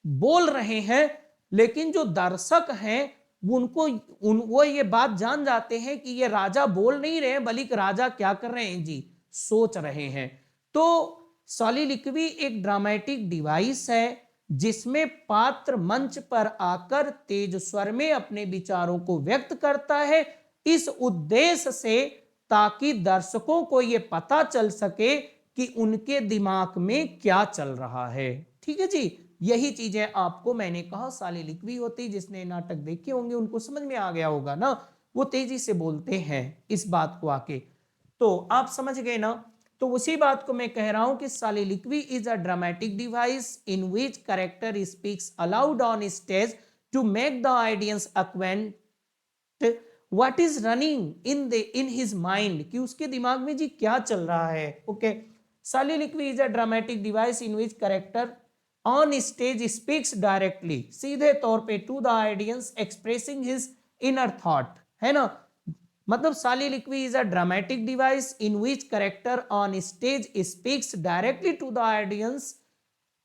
बोल रहे हैं, लेकिन जो दर्शक हैं वो ये बात जान जाते हैं कि ये राजा बोल नहीं रहे, बल्कि राजा क्या कर रहे हैं जी? सोच रहे हैं। तो सॉलिलिक्वी एक ड्रामेटिक डिवाइस है जिसमें पात्र मंच पर आकर तेज स्वर में अपने विचारों को व्यक्त करता है, इस उद्देश्य से ताकि दर्शकों को यह पता चल सके कि उनके दिमाग में क्या चल रहा है, ठीक है जी। यही चीजें आपको मैंने कहा सॉलिलिक्वी होती, जिसने नाटक देखे होंगे उनको समझ में आ गया होगा ना, वो तेजी से बोलते हैं इस बात को आके। तो आप समझ गए ना तो उसी बात को मैं कह रहा हूं कि soliloquy is a dramatic device in which character speaks aloud on stage to make the audience acquaint what is running in his mind, कि उसके दिमाग में जी क्या चल रहा है. Okay, soliloquy is a dramatic device in which character on stage speaks directly, सीधे तौर पे to the audience expressing his inner thought, है ना. मतलब soliloquy is a dramatic device in which character on stage speaks directly to the audience,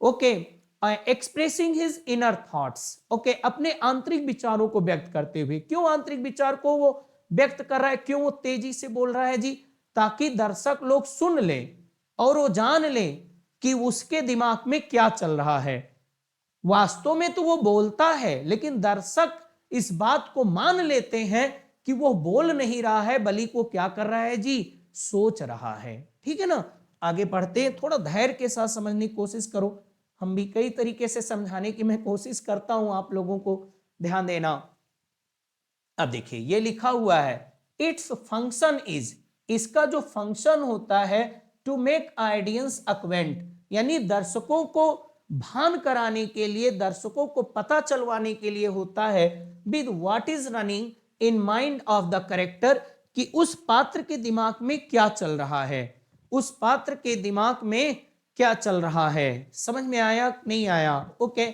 okay, expressing his inner thoughts, okay, अपने आंतरिक विचारों को व्यक्त करते हुए. क्यों आंतरिक विचार को वो व्यक्त कर रहा है, क्यों वो तेजी से बोल रहा है जी, ताकि दर्शक लोग सुन ले और वो जान ले कि उसके दिमाग में क्या चल रहा है. वास्तव में तो वो बोलता है, लेकिन दर्शक इस बात को मान लेते हैं कि वो बोल नहीं रहा है, बल्कि वो क्या कर रहा है जी, सोच रहा है. ठीक है ना. आगे बढ़ते हैं, थोड़ा धैर्य के साथ समझने की कोशिश करो. हम भी कई तरीके से समझाने की मैं कोशिश करता हूं, आप लोगों को ध्यान देना. अब देखिए ये लिखा हुआ है, इट्स फंक्शन इज, इसका जो फंक्शन होता है टू मेक ऑडियंस अक्वेंट, यानी दर्शकों को भान कराने के लिए, दर्शकों को पता चलवाने के लिए होता है with what is running in mind of the character, कि उस पात्र के दिमाग में क्या चल रहा है, उस पात्र के दिमाग में क्या चल रहा है. समझ में आया नहीं आया? ओके,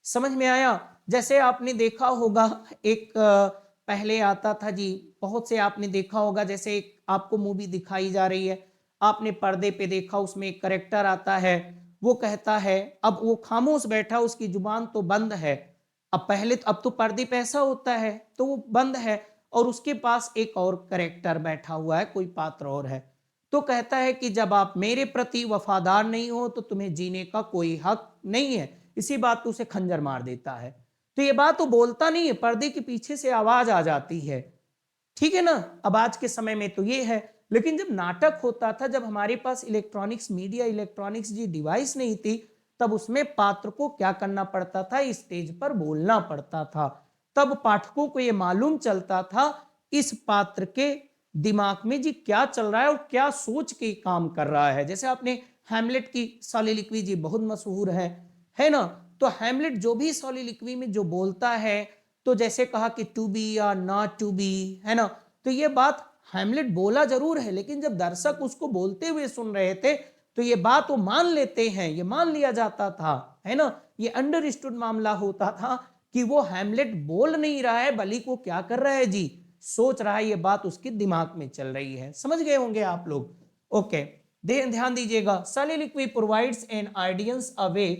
समझ में आया. जैसे आपने देखा होगा एक पहले आता था जी, बहुत से आपने देखा होगा, जैसे एक आपको मूवी दिखाई जा रही है, आपने पर्दे पे देखा, उसमें एक कैरेक्टर आता है, वो कहता है, अब वो खामोश बैठा, उसकी जुबान तो बंद है. अब पहले तो, अब तो पर्दे पे ऐसा होता है तो वो बंद है, और उसके पास एक और कैरेक्टर बैठा हुआ है, कोई पात्र और है, तो कहता है कि जब आप मेरे प्रति वफादार नहीं हो तो तुम्हें जीने का कोई हक नहीं है. इसी बात को उसे खंजर मार देता है. तो ये बात तो बोलता नहीं है, पर्दे के पीछे से आवाज आ जाती है. ठीक है ना. अब आज के समय में तो ये है, लेकिन जब नाटक होता था, जब हमारे पास इलेक्ट्रॉनिक्स मीडिया, इलेक्ट्रॉनिक्स जी डिवाइस नहीं थी, तब उसमें पात्र को क्या करना पड़ता था, स्टेज पर बोलना पड़ता था. तब पाठकों को यह मालूम चलता था इस पात्र के दिमाग में जी क्या चल रहा है और क्या सोच के काम कर रहा है. जैसे आपने हैमलेट की soliloquy जी बहुत मशहूर है ना. तो हैमलेट जो भी soliloquy में जो बोलता है, तो जैसे कहा कि टू बी या नॉट टू बी, है ना. तो ये बात हैमलेट बोला जरूर है, लेकिन जब दर्शक उसको बोलते हुए सुन रहे थे तो ये बात वो मान लेते हैं, ये मान लिया जाता था, है ना. ये अंडरस्टूड मामला होता था कि वो हैमलेट बोल नहीं रहा है, बल्कि वो क्या कर रहा है जी, सोच रहा है. ये बात उसके दिमाग में चल रही है. समझ गए होंगे आप लोग. ओके, ध्यान दीजिएगा. soliloquy provides an audience a way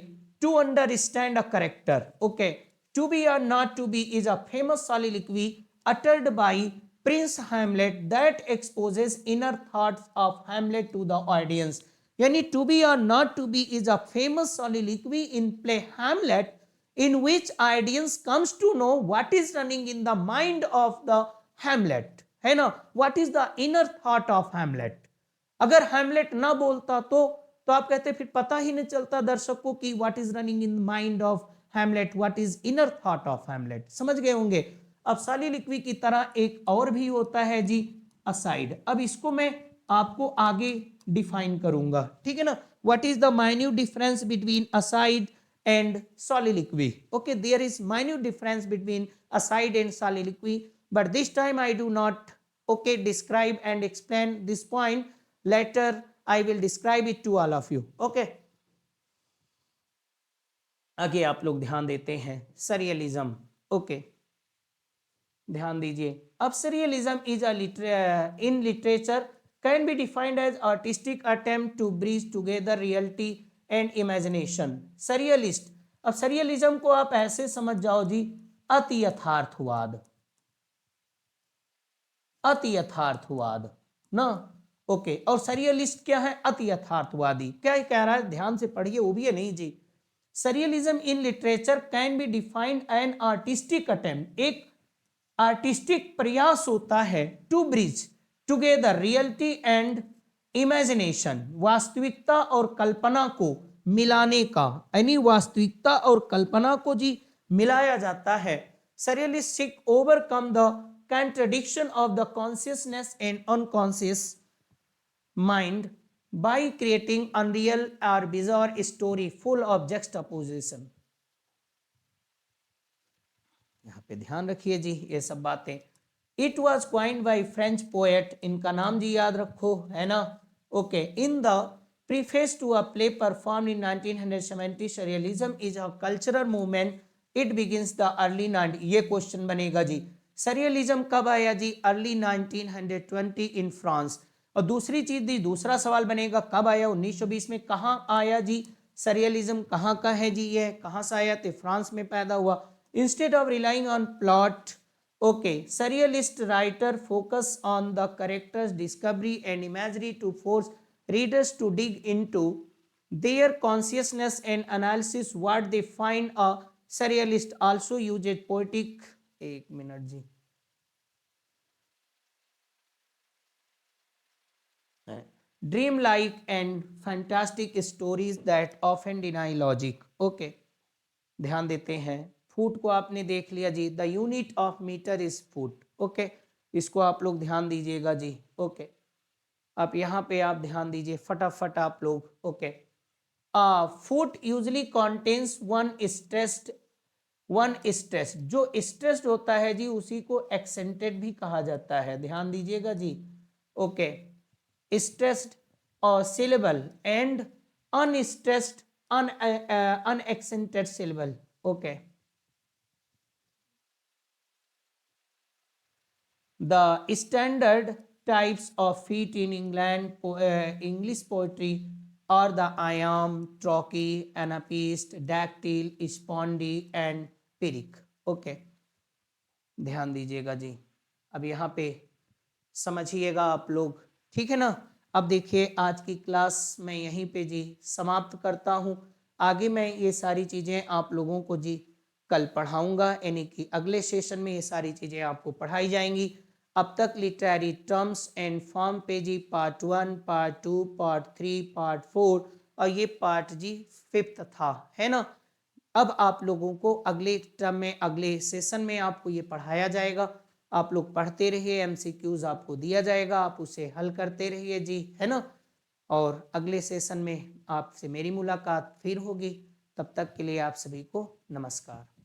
to understand a character. Okay, to be or not to be is a famous soliloquy uttered by Prince Hamlet that exposes inner thoughts of Hamlet to the audience. यानी to be or not to be is a famous soliloquy in play Hamlet in which audience comes to know what is running in the mind of the Hamlet, है ना. What is the inner thought of Hamlet. अगर Hamlet ना बोलता तो आप कहते फिर पता ही नहीं चलता दर्शकों की what is running in mind of Hamlet, what is inner thought of Hamlet. समझ गए होंगे. अब soliloquy की तरह एक और भी होता है जी, असाइड. अब इसको मैं आपको आगे डिफाइन करूंगा. ठीक है ना. What is the minute difference between aside and soliloquy. Okay, there is minute difference between aside and soliloquy, but this time I do not describe and explain this point. Later I will describe it to all of you. Okay, आगे आप लोग ध्यान देते हैं, surrealism. Okay, ध्यान दीजिए. अब surrealism is in literature can be defined as artistic attempt to bridge together reality and imagination. Surrealist, अब सरियलिज्म को आप ऐसे समझ जाओ जी, अति यथार्थवाद, अति यथार्थवाद ना. ओके, और सरियलिस्ट क्या है, अति यथार्थवादी. क्या कह रहा है, ध्यान से पढ़िए, वो भी है नहीं जी. Surrealism in literature can be defined an artistic attempt, एक आर्टिस्टिक प्रयास होता है to bridge together reality and imagination, वास्तविकता और कल्पना को मिलाने का, यानी वास्तविकता और कल्पना को जी मिलाया जाता है. Surrealist seek overcome the contradiction of the consciousness and unconscious mind by creating unreal और bizarre story full of juxtaposition. यहाँ पे ध्यान रखिए जी ये सब बातें। It was coined by French poet, इनका नाम जी याद रखो, है ना। Okay, in the preface to a play performed in 1970, surrealism is a cultural movement. It begins the early 90। ये क्वेश्चन बनेगा जी, सरियलिज्म कब आया जी? Early 1920 in France. और दूसरी चीज दी, दूसरा सवाल बनेगा कब आया? 1920 में। कहाँ आया जी सरियलिज्म? कहाँ का है जी ये? कहाँ से आया? तो फ्रांस में पैदा हुआ। Instead of relying on plot, okay, surrealist writer focus on the characters discovery and imagery to force readers to dig into their consciousness and analysis what they find। a surrealist also uses poetic, एक minute जी, dream like and fantastic stories that often deny logic। Okay, ध्यान देते हैं। Foot को आपने देख लिया जी, the unit of meter is foot. Okay, इसको आप लोग ध्यान दीजिएगा जी। ओके, आप यहाँ पे आप ध्यान दीजिए फटाफट आप लोग। Okay, foot usually contains one stressed, जो स्ट्रेस्ड होता है जी उसी को एक्सेंटेड भी कहा जाता है, ध्यान दीजिएगा जी। ओके, स्ट्रेस्ड और syllable and unstressed unaccented syllable. Okay, the standard types of feet in England English poetry are the iamb, trochee, anapist, dactyl, spondy and pyrrhic। Okay, ध्यान दीजिएगा जी। अब यहाँ पे समझिएगा आप लोग, ठीक है ना। अब देखिए आज की क्लास मैं यहीं पे जी समाप्त करता हूँ। आगे मैं ये सारी चीज़ें आप लोगों को जी कल पढ़ाऊंगा, यानी कि अगले सेशन में ये सारी चीज़ें आपको पढ़ाई जाएंगी। अब तक लिटरेरी टर्म्स एंड फॉर्म पे जी पार्ट 1, पार्ट 2, पार्ट 3, पार्ट 4 और ये पार्ट जी 5th था, है ना। अब आप लोगों को अगले टर्म में, अगले सेशन में आपको ये पढ़ाया जाएगा। आप लोग पढ़ते रहिए, एमसीक्यूज आपको दिया जाएगा, आप उसे हल करते रहिए जी, है ना। और अगले सेशन में आपसे मेरी मुलाकात फिर होगी। तब तक के लिए आप सभी को नमस्कार।